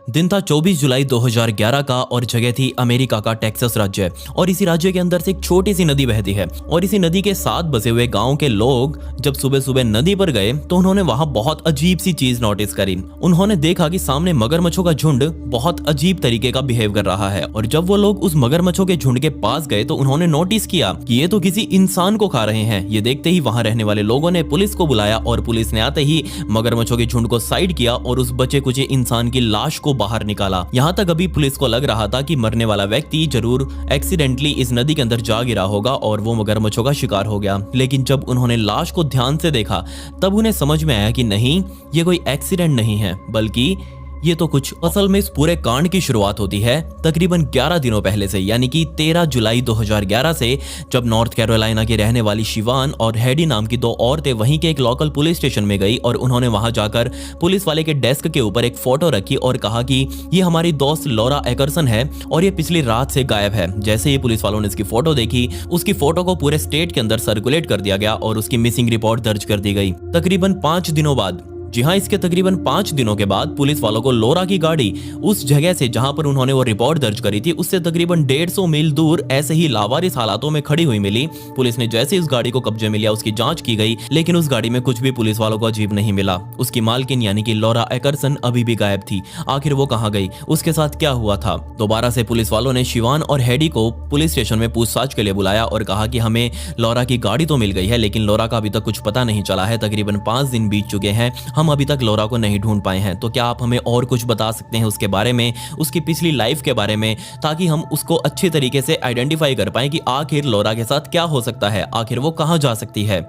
दिन था 24 जुलाई 2011 का और जगह थी अमेरिका का टेक्सास राज्य। और इसी राज्य के अंदर से एक छोटी सी नदी बहती है और इसी नदी के साथ बसे हुए गांव के लोग जब सुबह सुबह नदी पर गए तो उन्होंने वहां बहुत अजीब सी चीज नोटिस करी। उन्होंने देखा कि सामने मगरमच्छों का झुंड बहुत अजीब तरीके का बिहेव कर रहा है और जब वो लोग उस मगरमच्छों के झुंड के पास गए तो उन्होंने नोटिस किया कि ये तो किसी इंसान को खा रहे हैं। ये देखते ही वहां रहने वाले लोगों ने पुलिस को बुलाया और पुलिस ने आते ही मगरमच्छों के झुंड को साइड किया और उस बचे कुचे इंसान की लाश को बाहर निकाला। यहाँ तक अभी पुलिस को लग रहा था कि मरने वाला व्यक्ति जरूर एक्सीडेंटली इस नदी के अंदर जा गिरा होगा और वो मगरमच्छों का शिकार हो गया। लेकिन जब उन्होंने लाश को ध्यान से देखा तब उन्हें समझ में आया कि नहीं, ये कोई एक्सीडेंट नहीं है, बल्कि ये तो कुछ असल में इस पूरे कांड की शुरुआत होती है तकरीबन 11 दिनों पहले से, यानी कि 13 जुलाई 2011 से, जब नॉर्थ कैरोलिना की रहने वाली शिवान और हेडी नाम की दो औरतें वहीं के एक लोकल पुलिस स्टेशन में गई और उन्होंने वहां जाकर पुलिस वाले के डेस्क के ऊपर एक फोटो रखी और कहा कि ये हमारी दोस्त लॉरा एकरसन है और ये पिछली रात से गायब है। जैसे ही पुलिस वालों ने इसकी फोटो देखी, उसकी फोटो को पूरे स्टेट के अंदर सर्कुलेट कर दिया गया और उसकी मिसिंग रिपोर्ट दर्ज कर दी गई। तकरीबन 5 दिनों बाद, जी हाँ, इसके तकरीबन 5 दिनों के बाद पुलिस वालों को लॉरा की गाड़ी उस जगह से जहां पर उन्होंने वो रिपोर्ट दर्ज करी थी उससे तकरीबन 150 मील दूर ऐसे ही लावारिस हालातों में खड़ी हुई मिली। पुलिस ने जैसे इस गाड़ी को कब्जे में लिया, उसकी जांच की गई, लेकिन उस गाड़ी में कुछ भी पुलिस वालों को अजीब नहीं मिला। उसकी मालकिन यानी कि लॉरा एकरसन अभी भी गायब थी। आखिर वो कहाँ गई, उसके साथ क्या हुआ था? दोबारा से पुलिस वालों ने शिवान और हेडी को पुलिस स्टेशन में पूछताछ के लिए बुलाया और कहा कि हमें लॉरा की गाड़ी तो मिल गई है, लेकिन लॉरा का अभी तक कुछ पता नहीं चला है। तकरीबन 5 दिन बीत चुके हैं, हम अभी तक लॉरा को नहीं ढूंढ पाए हैं। तो क्या आप हमें और कुछ बता सकते हैं उसके बारे में, उसकी पिछली लाइफ के बारे में, ताकि हम उसको अच्छे तरीके से आइडेंटिफाई कर पाएं कि आखिर लॉरा के साथ क्या हो सकता है, आखिर वो कहां जा सकती है।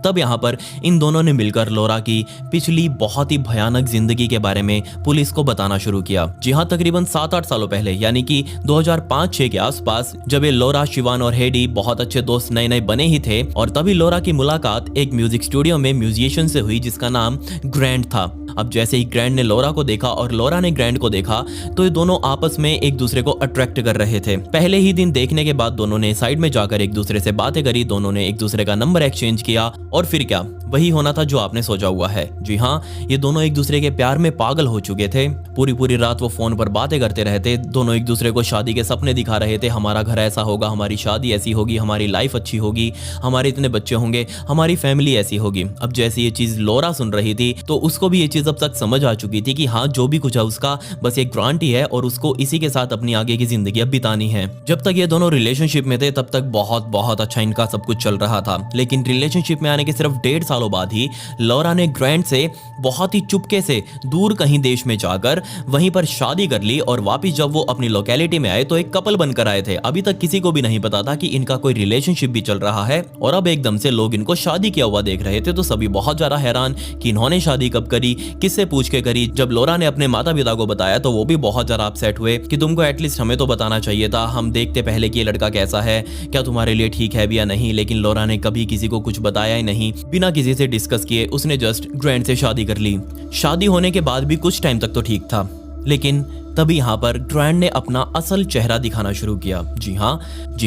तब यहाँ पर इन दोनों ने मिलकर लॉरा की पिछली बहुत ही भयानक जिंदगी के बारे में पुलिस को बताना शुरू किया। जी हाँ, तकरीबन 7-8 सालों पहले, यानी कि 2005-6 के आसपास, जब ये लॉरा, शिवान और हेडी बहुत अच्छे दोस्त नए नए बने ही थे और तभी लॉरा की मुलाकात एक म्यूजिक स्टूडियो में म्यूजिशियन से हुई जिसका नाम ग्रैंड था। अब जैसे ही ग्रैंड ने लॉरा को देखा और लॉरा ने ग्रैंड को देखा तो ये दोनों आपस में एक दूसरे को अट्रैक्ट कर रहे थे। पहले ही दिन देखने के बाद दोनों ने साइड में जाकर एक दूसरे से बातें करी, दोनों ने एक दूसरे का नंबर एक्सचेंज किया और फिर क्या, वही होना था जो आपने सोचा हुआ है। जी हाँ, ये दोनों एक दूसरे के प्यार में पागल हो चुके थे। पूरी पूरी रात वो फोन पर बातें करते रहते, दोनों एक दूसरे को शादी के सपने दिखा रहे थे। हमारा घर ऐसा होगा, हमारी शादी ऐसी होगी, हमारी लाइफ अच्छी होगी, हमारे इतने बच्चे होंगे, हमारी फैमिली ऐसी होगी। अब जैसे ये चीज लॉरा सुन रही थी तो उसको भी ये चीज अब तक समझ आ चुकी थी कि हाँ, जो भी कुछ है उसका बस एक ग्रांट ही है और उसको इसी के साथ अपनी आगे की जिंदगी अब बितानी है। जब तक ये दोनों रिलेशनशिप में थे तब तक बहुत बहुत अच्छा इनका सब कुछ चल रहा था, लेकिन रिलेशनशिप में आने के सिर्फ 1.5 सालों बाद ही लॉरा ने ग्रैंड से बहुत ही चुपके से दूर कहीं देश में जाकर वहीं पर शादी कर ली और वापिस जब वो अपनी लोकेलिटी में आए तो एक कपल बनकर आए थे। अभी तक किसी को भी नहीं पता था कि इनका कोई रिलेशनशिप भी चल रहा है और अब एकदम से लोग इनको शादी किया हुआ देख रहे थे। तो सभी बहुत ज्यादा हैरान कि इन्होंने शादी कब करी, किससे पूछ के करी। जब लॉरा ने अपने माता पिता को बताया तो वो भी बहुत ज्यादा अपसेट हुए कि तुमको एटलीस्ट हमें तो बताना चाहिए था, हम देखते पहले कि ये लड़का कैसा है, क्या तुम्हारे लिए ठीक है भी या नहीं। लेकिन लॉरा ने कभी किसी को कुछ बताया ही नहीं, बिना किसी से डिस्कस किए उसने जस्ट ग्रैंड से शादी कर ली। शादी होने के बाद भी कुछ टाइम तक तो ठीक था, लेकिन तभी यहाँ पर ग्रैंड ने अपना असल चेहरा दिखाना शुरू किया। जी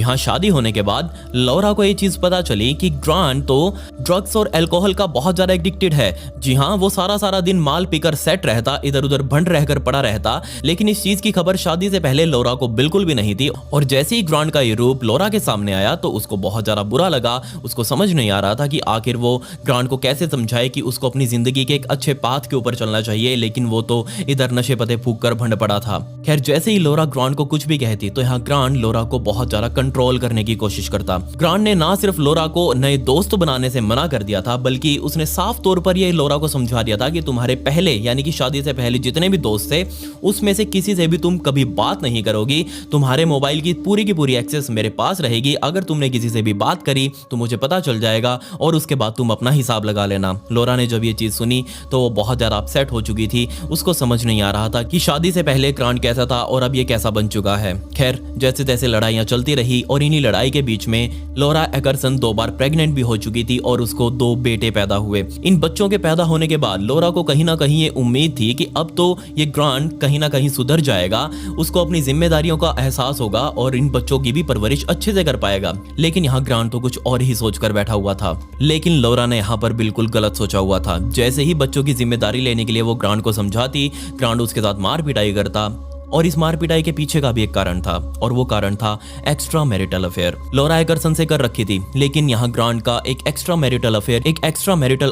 हाँ, शादी होने के बाद लॉरा को ये चीज पता चली कि ग्रैंड तो ड्रग्स और अल्कोहल का बहुत ज्यादा एडिक्टेड है। जी हाँ, वो सारा दिन माल पीकर सेट रहता, इधर उधर भंड रहकर पड़ा रहता, लेकिन इस चीज की खबर शादी से पहले लॉरा को बिल्कुल भी नहीं थी। और जैसे ही ग्रैंड का ये रूप लॉरा के सामने आया तो उसको बहुत ज्यादा बुरा लगा। उसको समझ नहीं आ रहा था कि आखिर वो ग्रैंड को कैसे समझाए कि उसको अपनी जिंदगी के एक अच्छे पाथ के ऊपर चलना चाहिए, लेकिन वो तो इधर नशे पते फूक कर भंड पड़ा था। खैर, जैसे ही लॉरा ग्रांड को कुछ भी कहती तो यहाँ ग्रांड लॉरा को बहुत ज्यादा कंट्रोल करने की कोशिश करता। ग्रांड ने ना सिर्फ लॉरा को नए दोस्त बनाने से मना कर दिया था, बल्कि उसने साफ तौर पर ये लॉरा को समझा दिया था कि तुम्हारे पहले, यानी कि शादी से पहले जितने भी दोस्त थे उसमें से किसी से भी तुम कभी बात नहीं करोगी। तुम्हारे मोबाइल की पूरी एक्सेस मेरे पास रहेगी। अगर तुमने किसी से भी बात करी तो मुझे पता चल जाएगा और उसके बाद तुम अपना हिसाब लगा लेना। लॉरा ने जब ये चीज सुनी तो वो बहुत ज्यादा अपसेट हो चुकी थी। उसको समझ नहीं आ रहा था कि शादी से पहले ग्रांड कैसा था और अब ये कैसा बन चुका है। खैर, जैसे तैसे लड़ाइयाँ चलती रही और इन्हीं लड़ाई के बीच में लॉरा एकरसन 2 बार प्रेग्नेंट भी हो चुकी थी और उसको 2 बेटे पैदा हुए। इन बच्चों के पैदा होने के बाद लॉरा को कहीं ना कहीं ये उम्मीद थी कि अब तो ये ग्रांट कहीं ना कहीं सुधर जाएगा, उसको अपनी जिम्मेदारियों का एहसास होगा और इन बच्चों की भी परवरिश अच्छे से कर पाएगा। लेकिन यहाँ ग्रांट तो कुछ और ही सोचकर बैठा हुआ था। लेकिन लॉरा ने यहाँ पर बिल्कुल गलत सोचा हुआ था। जैसे ही बच्चों की जिम्मेदारी लेने के लिए वो ग्रांट को समझाती, ग्रांट उसके साथ मार पिटाई करता और इस मार पिटाई के पीछे का भी एक कारण था और वो कारण था एक्स्ट्रा मैरिटल अफेयर। लॉरा एकरसन से कर रखी थी, लेकिन यहाँ ग्रांट का एक एक्स्ट्रा मैरिटल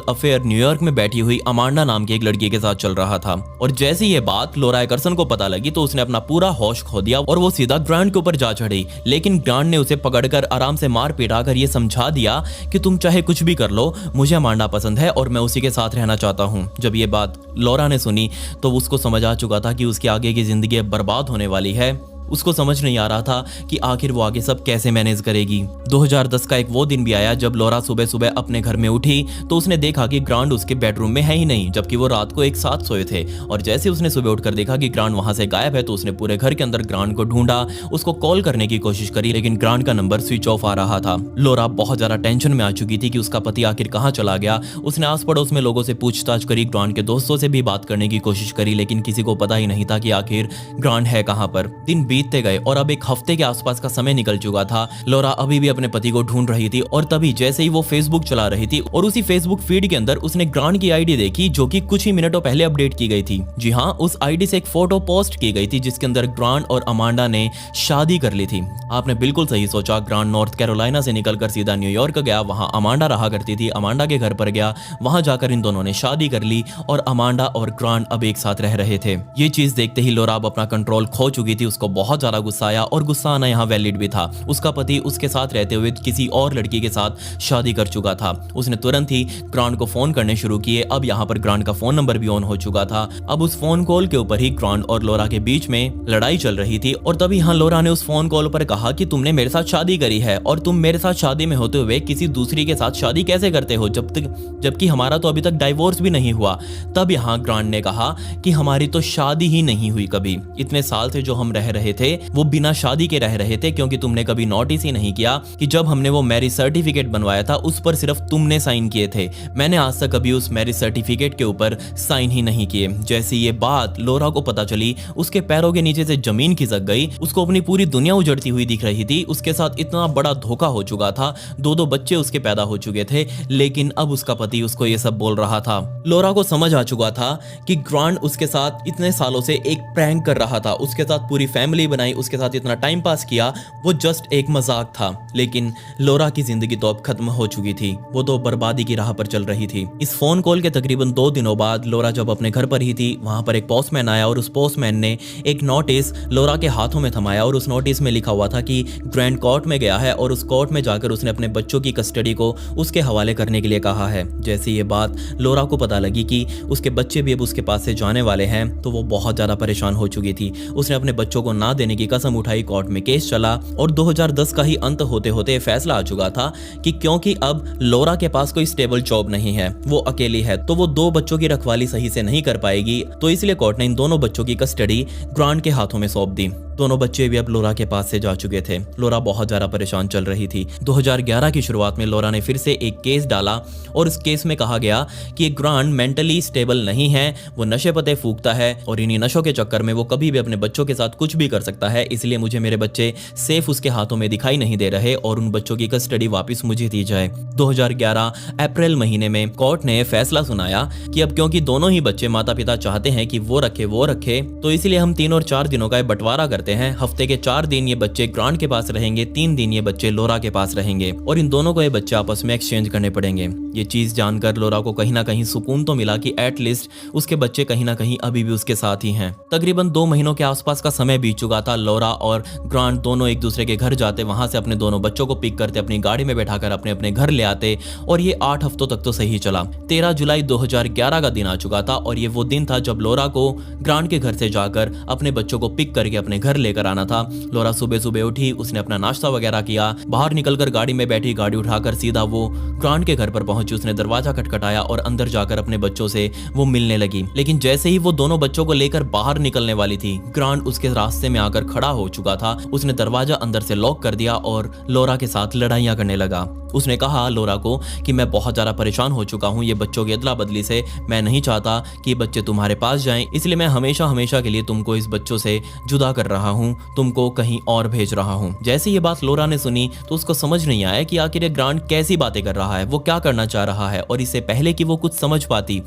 अफेयर न्यूयॉर्क में बैठी हुई अमांडा नाम की एक लड़की के साथ चल रहा था। और जैसे ये बात लॉरा एकरसन को पता लगी तो उसने अपना पूरा होश खो दिया और वो सीधा ग्रांट के ऊपर जा चढ़ी। लेकिन ग्रांट ने उसे पकड़कर आराम से मार पिटा कर ये समझा दिया कि तुम चाहे कुछ भी कर लो, मुझे अमांडा पसंद है और मैं उसी के साथ रहना चाहता हूँ। जब ये बात लॉरा ने सुनी तो उसको समझ आ चुका था कि उसकी आगे की जिंदगी बर्बाद होने वाली है। उसको समझ नहीं आ रहा था कि आखिर वो आगे सब कैसे मैनेज करेगी। 2010 का एक वो दिन भी आया जब लॉरा सुबह सुबह अपने घर में उठी तो उसने देखा कि ग्रांट उसके बेडरूम में है ही नहीं, जबकि वो रात को एक साथ सोए थे। और जैसे उसने सुबह उठकर देखा कि ग्रांट वहां से गायब है तो उसने पूरे घर के अंदर ग्रांट को ढूंढा, उसको कॉल करने की कोशिश करी, लेकिन ग्रांट का नंबर स्विच ऑफ आ रहा था। लॉरा बहुत ज्यादा टेंशन में आ चुकी थी कि उसका पति आखिर कहाँ चला गया। उसने आस पड़ोस में लोगों से पूछताछ करी, ग्रांट के दोस्तों से भी बात करने की कोशिश करी, लेकिन किसी को पता ही नहीं था कि आखिर ग्रांट है कहाँ पर। दिन बीतते गए और अब एक हफ्ते के आसपास का समय निकल चुका था। लॉरा अभी भी अपने पति को ढूंढ रही थी और तभी जैसे ही वो फेसबुक चला रही थी और उसी फेसबुक फीड के अंदर उसने ग्रांट की आईडी देखी जो कि कुछ ही मिनटों पहले अपडेट की गई थी। जी हाँ, उस आईडी से एक फोटो पोस्ट की गई थी जिसके अंदर ग्रांट और अमांडा ने शादी कर ली थी। आपने बिल्कुल सही सोचा, ग्रांट नॉर्थ कैरोलिना से निकलकर सीधा न्यूयॉर्क गया, वहां अमांडा रहा करती थी, अमांडा के घर पर गया, वहां जाकर इन दोनों ने शादी कर ली और अमांडा और ग्रांट अब एक साथ रह रहे थे। ये चीज देखते ही लॉरा अब अपना कंट्रोल खो चुकी थी। उसको बहुत ज्यादा गुस्सा आया और गुस्सा आना यहाँ वैलिड भी था। उसका पति उसके साथ रहते हुए किसी और लड़की के साथ शादी कर चुका था। उसने तुरंत ही ग्रांट को फोन करने शुरू किए। अब यहाँ पर ग्रांट का फोन नंबर भी ऑन हो चुका था। अब उस फोन कॉल के ऊपर ही ग्रांट और लॉरा के बीच में लड़ाई चल रही थी और तभी यहाँ लॉरा ने उस फोन कॉल पर कहा कि तुमने मेरे साथ शादी करी है और तुम मेरे साथ शादी में होते हुए किसी दूसरी के साथ शादी कैसे करते हो जबकि हमारा तो अभी तक डाइवोर्स भी नहीं हुआ। तब यहाँ ग्रांट ने कहा कि हमारी तो शादी ही नहीं हुई कभी। इतने साल से जो हम रह रहे थे वो बिना शादी के रह रहे थे, क्योंकि तुमने कभी नोटिस ही नहीं किया कि जब हमने वो मैरिज सर्टिफिकेट बनवाया था उस पर सिर्फ तुमने साइन किए थे। मैंने आज तक कभी उस मैरिज सर्टिफिकेट के ऊपर साइन ही नहीं किए। जैसे ये बात लॉरा को पता चली, उसके पैरों के नीचे से जमीन खिसक गई। उसको अपनी पूरी दुनिया उजड़ती हुई दिख रही थी। उसके साथ इतना बड़ा धोखा हो चुका था, 2 बच्चे उसके पैदा हो चुके थे, लेकिन अब उसका पति उसको ये सब बोल रहा था। लॉरा को समझ आ चुका था कि ग्रांट उसके साथ इतने सालों से एक प्रैंक कर रहा था, उसके साथ पूरी फैमिली बनाई, उसके साथ इतना टाइम पास किया, वो जस्ट एक मजाक था। लेकिन लॉरा की जिंदगी तो अब खत्म हो चुकी थी। वो तो बर्बादी की राह पर चल रही थी। इस फोन कॉल के तकरीबन 2 दिनों बाद लॉरा जब अपने घर पर ही थी, वहां पर एक पोस्टमैन आया और उस पोस्टमैन ने एक नोटिस लॉरा के हाथों में थमाया और उस नोटिस में लिखा हुआ था कि ग्रैंड कोर्ट में गया है और उस कोर्ट में जाकर उसने अपने बच्चों की कस्टडी को उसके हवाले करने के लिए कहा है। जैसे ये बात लॉरा को पता लगी कि उसके बच्चे भी अब उसके पास से जाने वाले हैं तो वो बहुत ज्यादा परेशान हो चुकी थी। उसने अपने बच्चों को ना देने की कसम उठाई, कोर्ट में केस चला और 2010 का ही अंत होते होते फैसला आ चुका था कि क्योंकि अब लॉरा के पास कोई स्टेबल जॉब नहीं है, वो अकेली है, तो वो 2 बच्चों की रखवाली सही से नहीं कर पाएगी। तो इसलिए कोर्ट ने इन दोनों बच्चों की कस्टडी ग्रांट के हाथों में सौंप दी। दोनों बच्चे भी अब लॉरा के पास से जा चुके थे। लॉरा बहुत ज्यादा परेशान चल रही थी। 2011 की शुरुआत में लॉरा ने फिर से एक केस डाला और उस केस में कहा गया कि ग्रांट मेंटली स्टेबल नहीं है, वो नशे पते फूकता है और इन्हीं नशों के चक्कर में वो कभी भी अपने बच्चों के साथ कुछ भी कर सकता है। इसलिए मुझे मेरे बच्चे सेफ उसके हाथों में दिखाई नहीं दे रहे और उन बच्चों की कस्टडी वापस मुझे दी जाए। 2011 अप्रैल महीने में कोर्ट ने फैसला सुनाया कि अब क्योंकि दोनों ही बच्चे माता पिता चाहते हैं कि वो रखे तो इसलिए हम 3 और 4 दिनों का बंटवारा करते हैं। हफ्ते के 4 दिन ये बच्चे ग्रांट के पास रहेंगे, 3 दिन ये बच्चे लॉरा के पास रहेंगे और इन दोनों को ये बच्चे आपस में एक्सचेंज करने पड़ेंगे। ये चीज जानकर लॉरा को कहीं ना कहीं सुकून तो मिला कि एटलीस्ट उसके बच्चे कहीं ना कहीं अभी भी उसके साथ ही हैं। तकरीबन 2 महीनों के आसपास का समय बीत चुका था। लॉरा और ग्रांट दोनों एक दूसरे के घर जाते, वहां से अपने दोनों बच्चों को पिक करते, अपनी गाड़ी में बैठाकर अपने अपने घर ले आते और ये 8 हफ्तों तक तो सही चला। 13 जुलाई 2011 का दिन आ चुका था और ये वो दिन था जब लॉरा को ग्रांट के घर से जाकर अपने बच्चों को पिक करके अपने घर घर लेकर आना था। लोरा सुबह सुबह उठी, उसने अपना नाश्ता वगैरह किया, बाहर निकलकर गाड़ी में बैठी, गाड़ी उठाकर सीधा वो ग्रांट के घर पर पहुंची। उसने दरवाजा खटखटाया और अंदर जाकर अपने बच्चों से वो मिलने लगी। लेकिन जैसे ही वो दोनों बच्चों को लेकर बाहर निकलने वाली थी, ग्रांट उसके रास्ते में आकर खड़ा हो चुका था। उसने दरवाजा अंदर से लॉक कर दिया और लोरा के साथ लड़ाइयां करने लगा। उसने कहा लोरा को कि मैं बहुत ज्यादा परेशान हो चुका हूँ ये बच्चों की अदला बदली से, मैं नहीं चाहता कि बच्चे तुम्हारे पास जाएं, इसलिए मैं हमेशा हमेशा के लिए तुमको इस बच्चों से जुदा कर रहा हूँ, तुमको कहीं और भेज रहा हूँ। जैसे ये बात लोरा ने सुनी तो उसको समझ नहीं आया कि आखिर ये ग्रांट कैसी बातें कर रहा है, वो क्या करना चाह रहा है। और इससे पहले कि वो कुछ समझ पाती,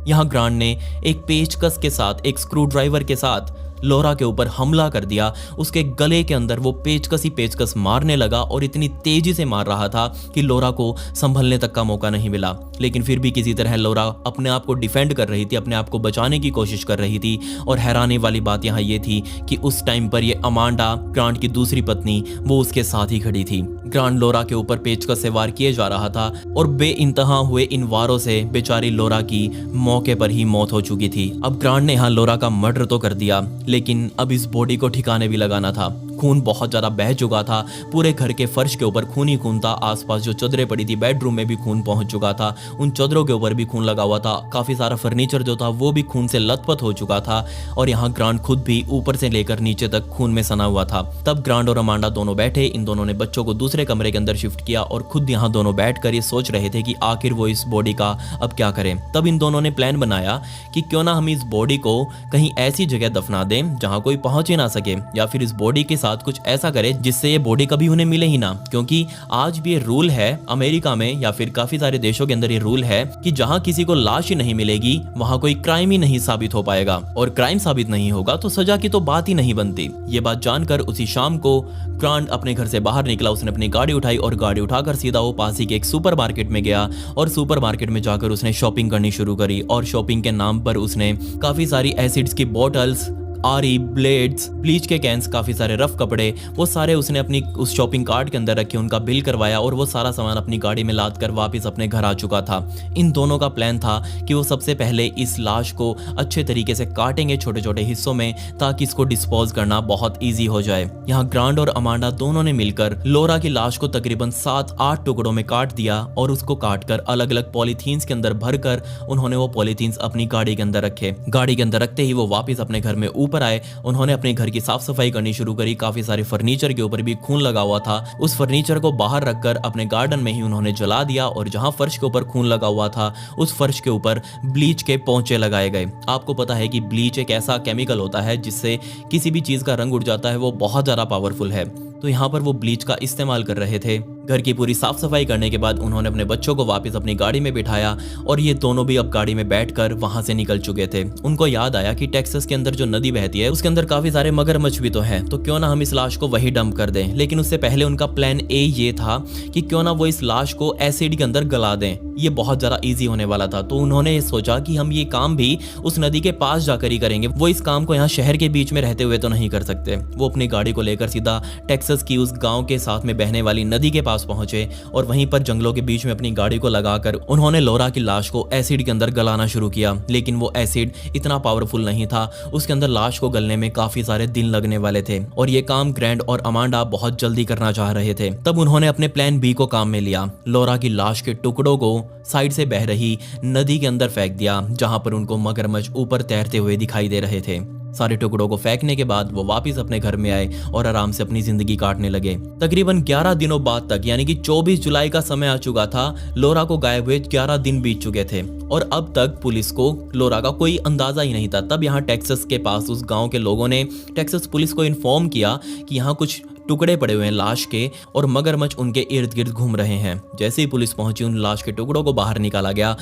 यहाँ ग्रांट ने एक पेचकस के साथ, एक स्क्रू ड्राइवर के साथ लोरा के ऊपर हमला कर दिया। उसके गले के अंदर वो पेचकस ही पेचकस मारने लगा और इतनी तेजी से मार रहा था कि लोरा को संभलने तक का मौका नहीं मिला। लेकिन फिर भी किसी तरह लोरा अपने आप को डिफेंड कर रही थी, अपने आप को बचाने की कोशिश कर रही थी। और हैरानी वाली बात यहाँ ये थी कि उस टाइम पर ये अमांडा, ग्रांट की दूसरी पत्नी, वो उसके साथ ही खड़ी थी। ग्रांट लोरा के ऊपर पेचकस से वार किए जा रहा था और बेइंतहा हुए इन वारों से बेचारी लोरा की मौके पर ही मौत हो चुकी थी। अब ग्रांट ने यहाँ लोरा का मर्डर तो कर दिया, लेकिन अब इस बॉडी को ठिकाने भी लगाना था। खून बहुत ज्यादा बह चुका था, पूरे घर के फर्श के ऊपर खून ही खून था। आसपास जो चादरें पड़ी थी, बेडरूम में भी खून पहुंच चुका था, उन चादरों के ऊपर भी खून लगा हुआ था। काफी सारा फर्नीचर जो था वो भी खून से लथपथ हो चुका था और यहाँ ग्रांट खुद भी ऊपर से लेकर नीचे तक खून में सना हुआ था। तब ग्रांट और अमांडा दोनों बैठे, इन दोनों ने बच्चों को दूसरे कमरे के अंदर शिफ्ट किया और खुद यहाँ दोनों बैठकर ये सोच रहे थे कि आखिर वो इस बॉडी का अब क्या करें। तब इन दोनों ने प्लान बनाया कि क्यों ना हम इस बॉडी को कहीं ऐसी जगह दफना दें जहां कोई पहुंच ही ना सके, या फिर इस बॉडी के साथ कुछ ऐसा करें जिससे ये बॉडी कभी उन्हें मिले ही ना। क्योंकि आज भी ये रूल है अमेरिका में या फिर काफी सारे देशों के अंदर ये रूल है कि जहां किसी को लाश ही नहीं मिलेगी वहां कोई क्राइम ही नहीं साबित हो पाएगा, और क्राइम साबित नहीं होगा तो सजा की तो बात ही नहीं बनती। ये बात जानकर उसी शाम को ग्रांट अपने घर से बाहर निकला। उसने अपनी गाड़ी उठाई और गाड़ी उठाकर सीधा वो पास ही के एक सुपरमार्केट में गया और सुपरमार्केट में जाकर उसने शॉपिंग करनी शुरू करी। और शॉपिंग के नाम पर उसने काफी सारी एसिड्स की बॉटल्स, आरी, ब्लेड्स, ब्लीच के कैंस, काफी सारे रफ कपड़े, वो सारे उसने अपनी उस शॉपिंग कार्ट के अंदर रखे, उनका बिल करवाया और वो सारा सामान अपनी गाड़ी में लाद कर वापस अपने घर आ चुका था। इन दोनों का प्लान था कि वो सबसे पहले इस लाश को अच्छे तरीके से काटेंगे छोटे छोटे हिस्सों में, ताकि इसको डिस्पोज करना बहुत ईजी हो जाए। यहाँ ग्रांट और अमांडा दोनों ने मिलकर लोरा की लाश को तकरीबन 7-8 टुकड़ों में काट दिया और उसको काटकर अलग अलग पॉलीथीन्स के अंदर भरकर उन्होंने वो पॉलीथीन्स अपनी गाड़ी के अंदर रखे। गाड़ी के अंदर रखते ही वो वापस अपने घर में ऊपर आए। उन्होंने अपने घर की साफ सफाई करनी शुरू करी। काफी सारे फर्नीचर के ऊपर भी खून लगा हुआ था। उस फर्नीचर को बाहर रखकर अपने गार्डन में ही उन्होंने जला दिया और जहां फर्श के ऊपर खून लगा हुआ था उस फर्श के ऊपर ब्लीच के पोंचे लगाए गए। आपको पता है कि ब्लीच एक ऐसा केमिकल होता है जिससे किसी भी चीज का रंग उड़ जाता है, वो बहुत ज्यादा पावरफुल है। तो यहाँ पर वो ब्लीच का इस्तेमाल कर रहे थे। घर की पूरी साफ सफाई करने के बाद उन्होंने अपने बच्चों को वापस अपनी गाड़ी में बिठाया और ये दोनों भी अब गाड़ी में बैठकर वहां से निकल चुके थे। उनको याद आया कि टेक्सास के अंदर जो नदी बहती है उसके अंदर काफी सारे मगरमच्छ भी तो हैं, तो क्यों ना हम इस लाश को वही डंप कर दें। लेकिन उससे पहले उनका प्लान ए ये था कि क्यों ना वो इस लाश को एसिड के अंदर गला दें। ये बहुत ज्यादा ईजी होने वाला था, तो उन्होंने सोचा कि हम ये काम भी उस नदी के पास जाकर ही करेंगे। वो इस काम को यहाँ शहर के बीच में रहते हुए तो नहीं कर सकते। वो अपनी गाड़ी को लेकर सीधा टेक्सास की उस गांव के साथ में बहने वाली नदी के पास पहुंचे और वहीं पर जंगलों के बीच में अपनी गाड़ी को लगाकर उन्होंने लोरा की लाश को एसिड के अंदर गलाना शुरू किया। लेकिन वो एसिड इतना पावरफुल नहीं था, उसके अंदर लाश को गलने में काफी सारे दिन लगने वाले थे और ये काम ग्रैंड और अमांडा बहुत जल्दी करना चाह रहे थे। तब उन्होंने अपने प्लान बी को काम में लिया। लोरा की लाश के टुकड़ों को साइड से बह रही नदी के अंदर फेंक दिया, जहां पर उनको मगरमच्छ ऊपर तैरते हुए दिखाई दे रहे थे। सारे टुकड़ों को फेंकने के बाद वो वापस अपने घर में आए और आराम से अपनी जिंदगी काटने लगे। तकरीबन 11 दिनों बाद तक, यानी कि 24 जुलाई का समय आ चुका था। लोरा को गायब हुए 11 दिन बीत चुके थे और अब तक पुलिस को लोरा का कोई अंदाजा ही नहीं था। तब यहाँ टेक्सास के पास उस गांव के लोगों ने टेक्सास पुलिस को इन्फॉर्म किया कि यहाँ कुछ टुकड़े पड़े हुए हैं लाश के और मगरमच्छ उनके इर्द गिर्द घूम रहे हैं। जैसे ही पुलिस पहुंची, उन लाश के टुकड़ों को बाहर निकाला गया।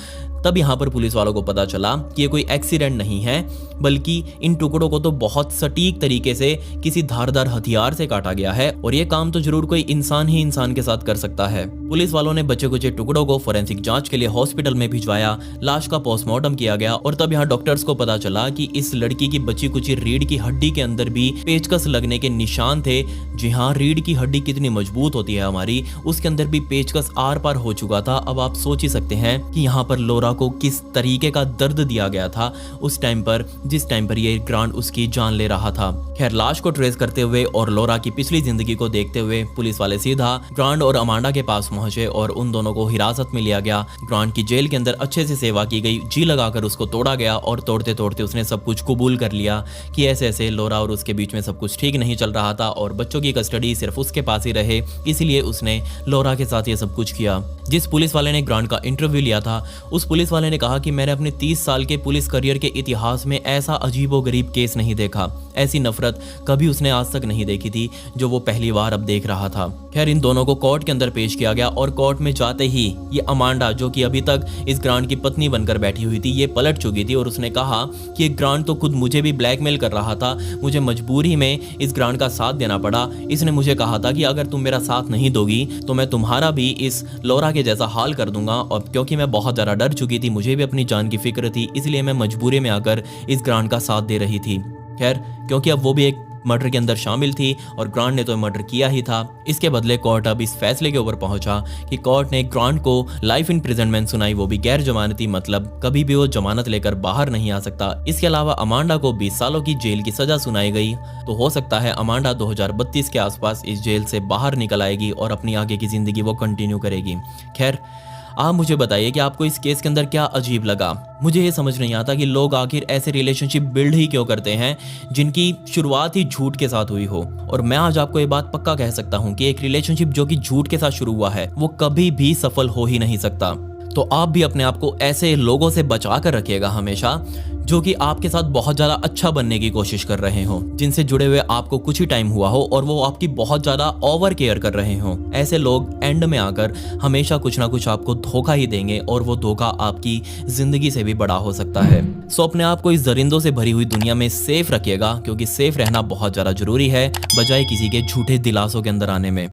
तब यहाँ पर पुलिस वालों को पता चला कि ये कोई एक्सीडेंट नहीं है, बल्कि इन टुकड़ों को तो बहुत सटीक तरीके से किसी धारदार हथियार से काटा गया है और ये काम तो जरूर कोई इंसान ही इंसान के साथ कर सकता है। पुलिस वालों ने बचे कुचे टुकड़ों को फोरेंसिक जांच के लिए हॉस्पिटल में भिजवाया। लाश का पोस्टमार्टम किया गया और तब यहाँ डॉक्टर्स को पता चला कि इस लड़की की बची कुची रीढ़ की हड्डी के अंदर भी पेचकस लगने के निशान थे। जी हाँ रीढ़ की हड्डी कितनी मजबूत होती है हमारी, उसके अंदर भी पेचकस आर पार हो चुका था। अब आप सोच ही सकते हैं कि यहाँ पर लोरा को किस तरीके का दर्द दिया गया था उस टाइम पर, जिस टाइम पर ये ग्रांट उसकी जान ले रहा था। खैर लाश को ट्रेस करते हुए और लोरा की पिछली जिंदगी को देखते हुए पुलिस वाले सीधा ग्रांट और अमांडा के पास पहुंचे और उन दोनों को हिरासत में लिया गया। ग्रांट की जेल के अंदर अच्छे से सेवा की गई, जी लगाकर उसको तोड़ा गया और तोड़ते तोड़ते उसने सब कुछ कबूल कर लिया कि ऐसे ऐसे लोरा और उसके बीच में सब कुछ ठीक नहीं चल रहा था और बच्चों की कस्टडी सिर्फ उसके पास ही रहे, इसीलिए उसने लोरा के साथ ये सब कुछ किया। जिस पुलिस वाले ने ग्रांट का इंटरव्यू लिया था उस पुलिस वाले ने कहा कि मैंने अपने 30 साल के पुलिस करियर के इतिहास में ऐसा अजीबोगरीब केस नहीं देखा, ऐसी नफरत कभी उसने आज तक नहीं देखी थी जो वो पहली बार अब देख रहा था। खैर इन दोनों को कोर्ट के अंदर पेश किया गया और कोर्ट में जाते ही ये अमांडा जो कि अभी तक इस ग्रांट की पत्नी बनकर बैठी हुई थी, ये पलट चुकी थी और उसने कहा कि ग्रांट तो खुद मुझे भी ब्लैकमेल कर रहा था, मुझे मजबूरी में इस ग्रांट का साथ देना पड़ा। इसने मुझे कहा था कि अगर तुम मेरा साथ नहीं दोगी तो मैं तुम्हारा भी इस लोरा के जैसा हाल कर दूंगा, और क्योंकि मैं बहुत ज़्यादा डर चुकी थी, मुझे भी अपनी जान की फिक्र थी, इसलिए मैं मजबूरी में आकर इस ग्रांट का साथ दे रही थी। खैर क्योंकि अब वो भी एक मर्डर के अंदर शामिल थी और ग्रांट ने तो मर्डर किया ही था, इसके बदले कोर्ट अब इस फैसले के ऊपर पहुंचा कि कोर्ट ने ग्रांट को लाइफ इम्प्रिजनमेंट सुनाई, वो भी गैर जमानती, मतलब कभी भी वो जमानत लेकर बाहर नहीं आ सकता। इसके अलावा अमांडा को 20 सालों की जेल की सजा सुनाई गई। तो हो सकता है अमांडा 2032 के आसपास इस जेल से बाहर निकल आएगी और अपनी आगे की जिंदगी वो कंटिन्यू करेगी। खैर आप मुझे बताइए कि आपको इस केस के अंदर क्या अजीब लगा। मुझे ये समझ नहीं आता कि लोग आखिर ऐसे रिलेशनशिप बिल्ड ही क्यों करते हैं जिनकी शुरुआत ही झूठ के साथ हुई हो। और मैं आज आपको ये बात पक्का कह सकता हूँ कि एक रिलेशनशिप जो कि झूठ के साथ शुरू हुआ है वो कभी भी सफल हो ही नहीं सकता। तो आप भी अपने आप को ऐसे लोगों से बचा कर रखिएगा हमेशा जो कि आपके साथ बहुत ज़्यादा अच्छा बनने की कोशिश कर रहे हो, जिनसे जुड़े हुए आपको कुछ ही टाइम हुआ हो और वो आपकी बहुत ज़्यादा ओवर केयर कर रहे हो। ऐसे लोग एंड में आकर हमेशा कुछ ना कुछ आपको धोखा ही देंगे और वो धोखा आपकी ज़िंदगी से भी बड़ा हो सकता है। सो अपने आप को इस दरिंदों से भरी हुई दुनिया में सेफ रखिएगा, क्योंकि सेफ रहना बहुत ज़्यादा ज़रूरी है बजाय किसी के झूठे दिलासों के अंदर आने में।